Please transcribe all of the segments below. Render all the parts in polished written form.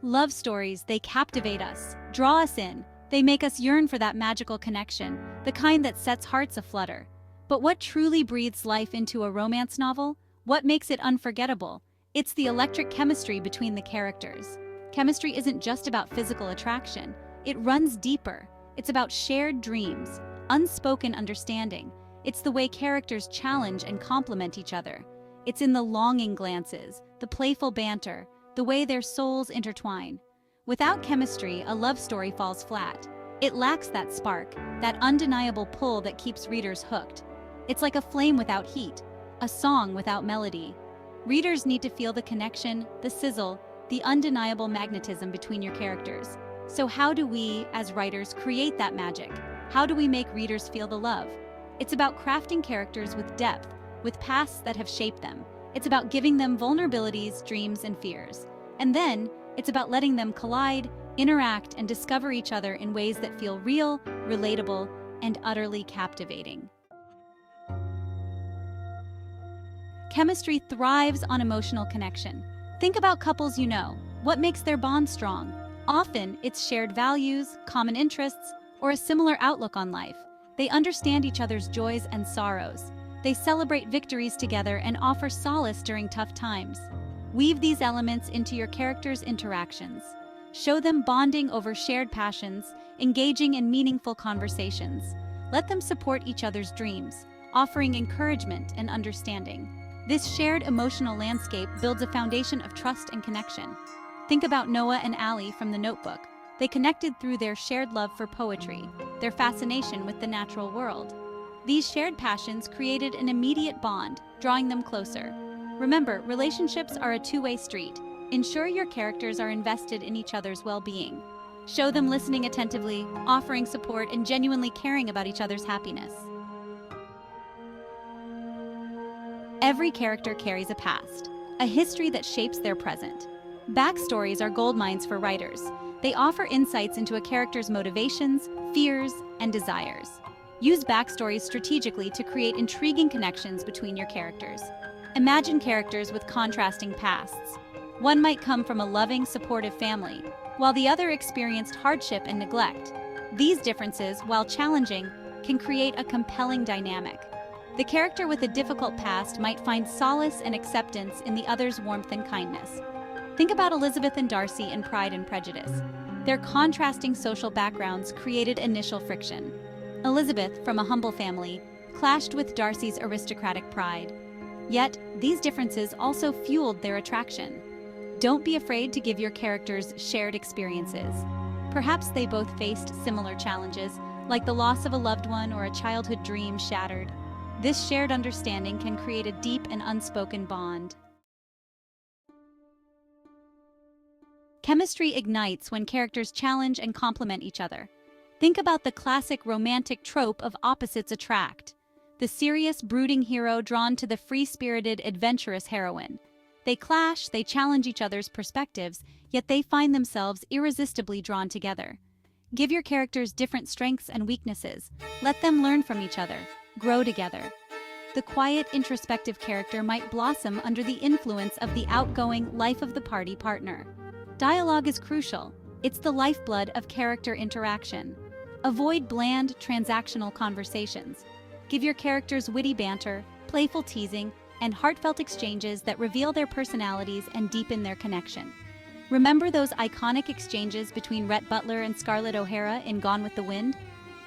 Love stories, they captivate us, draw us in, they make us yearn for that magical connection, the kind that sets hearts aflutter. But what truly breathes life into a romance novel? What makes it unforgettable? It's the electric chemistry between the characters. Chemistry isn't just about physical attraction, it runs deeper. It's about shared dreams, unspoken understanding. It's the way characters challenge and complement each other. It's in the longing glances, the playful banter, the way their souls intertwine. Without chemistry, a love story falls flat. It lacks that spark, that undeniable pull that keeps readers hooked. It's like a flame without heat, a song without melody. Readers need to feel the connection, the sizzle, the undeniable magnetism between your characters. So how do we, as writers, create that magic? How do we make readers feel the love? It's about crafting characters with depth, with pasts that have shaped them. It's about giving them vulnerabilities, dreams, and fears. And then, it's about letting them collide, interact, and discover each other in ways that feel real, relatable, and utterly captivating. Chemistry thrives on emotional connection. Think about couples you know. What makes their bond strong? Often, it's shared values, common interests, or a similar outlook on life. They understand each other's joys and sorrows. They celebrate victories together and offer solace during tough times. Weave these elements into your characters' interactions. Show them bonding over shared passions, engaging in meaningful conversations. Let them support each other's dreams, offering encouragement and understanding. This shared emotional landscape builds a foundation of trust and connection. Think about Noah and Allie from The Notebook. They connected through their shared love for poetry, their fascination with the natural world. These shared passions created an immediate bond, drawing them closer. Remember, relationships are a two-way street. Ensure your characters are invested in each other's well-being. Show them listening attentively, offering support, and genuinely caring about each other's happiness. Every character carries a past, a history that shapes their present. Backstories are goldmines for writers. They offer insights into a character's motivations, fears, and desires. Use backstories strategically to create intriguing connections between your characters. Imagine characters with contrasting pasts. One might come from a loving, supportive family, while the other experienced hardship and neglect. These differences, while challenging, can create a compelling dynamic. The character with a difficult past might find solace and acceptance in the other's warmth and kindness. Think about Elizabeth and Darcy in Pride and Prejudice. Their contrasting social backgrounds created initial friction. Elizabeth, from a humble family, clashed with Darcy's aristocratic pride. Yet, these differences also fueled their attraction. Don't be afraid to give your characters shared experiences. Perhaps they both faced similar challenges, like the loss of a loved one or a childhood dream shattered. This shared understanding can create a deep and unspoken bond. Chemistry ignites when characters challenge and complement each other. Think about the classic romantic trope of opposites attract. The serious, brooding hero drawn to the free-spirited, adventurous heroine. They clash, they challenge each other's perspectives, yet they find themselves irresistibly drawn together. Give your characters different strengths and weaknesses. Let them learn from each other, grow together. The quiet, introspective character might blossom under the influence of the outgoing, life-of-the-party partner. Dialogue is crucial. It's the lifeblood of character interaction. Avoid bland, transactional conversations. Give your characters witty banter, playful teasing, and heartfelt exchanges that reveal their personalities and deepen their connection. Remember those iconic exchanges between Rhett Butler and Scarlett O'Hara in Gone with the Wind?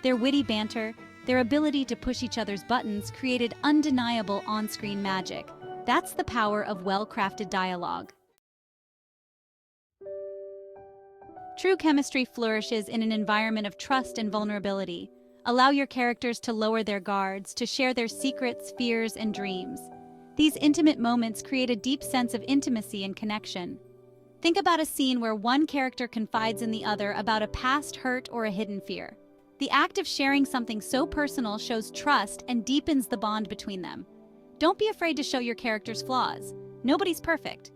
Their witty banter, their ability to push each other's buttons created undeniable on-screen magic. That's the power of well-crafted dialogue. True chemistry flourishes in an environment of trust and vulnerability. Allow your characters to lower their guards, to share their secrets, fears, and dreams. These intimate moments create a deep sense of intimacy and connection. Think about a scene where one character confides in the other about a past hurt or a hidden fear. The act of sharing something so personal shows trust and deepens the bond between them. Don't be afraid to show your characters' flaws. Nobody's perfect.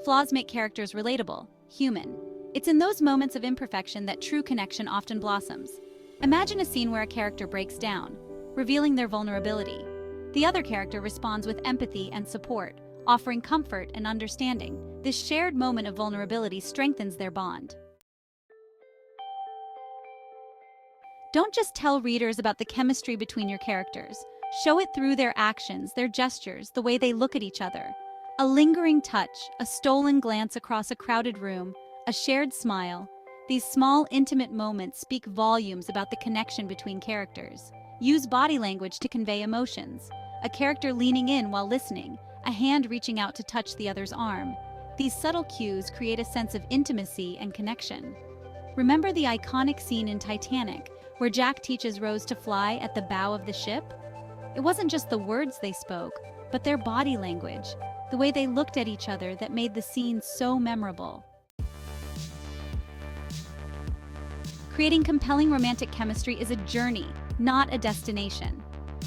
Flaws make characters relatable, human. It's in those moments of imperfection that true connection often blossoms. Imagine a scene where a character breaks down, revealing their vulnerability. The other character responds with empathy and support, offering comfort and understanding. This shared moment of vulnerability strengthens their bond. Don't just tell readers about the chemistry between your characters. Show it through their actions, their gestures, the way they look at each other. A lingering touch, a stolen glance across a crowded room, a shared smile. These small, intimate moments speak volumes about the connection between characters. Use body language to convey emotions. A character leaning in while listening, a hand reaching out to touch the other's arm. These subtle cues create a sense of intimacy and connection. Remember the iconic scene in Titanic, where Jack teaches Rose to fly at the bow of the ship? It wasn't just the words they spoke, but their body language, the way they looked at each other that made the scene so memorable. Creating compelling romantic chemistry is a journey, not a destination.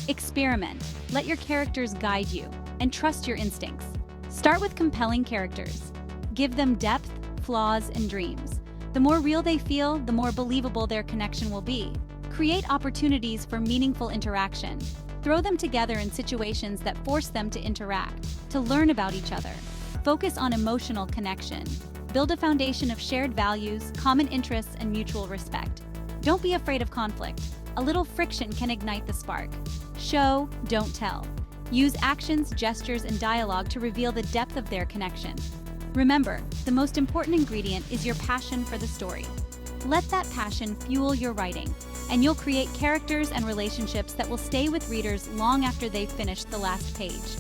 Experiment, let your characters guide you, and trust your instincts. Start with compelling characters. Give them depth, flaws, and dreams. The more real they feel, the more believable their connection will be. Create opportunities for meaningful interaction. Throw them together in situations that force them to interact, to learn about each other. Focus on emotional connection. Build a foundation of shared values, common interests, and mutual respect. Don't be afraid of conflict. A little friction can ignite the spark. Show, don't tell. Use actions, gestures, and dialogue to reveal the depth of their connection. Remember, the most important ingredient is your passion for the story. Let that passion fuel your writing, and you'll create characters and relationships that will stay with readers long after they've finished the last page.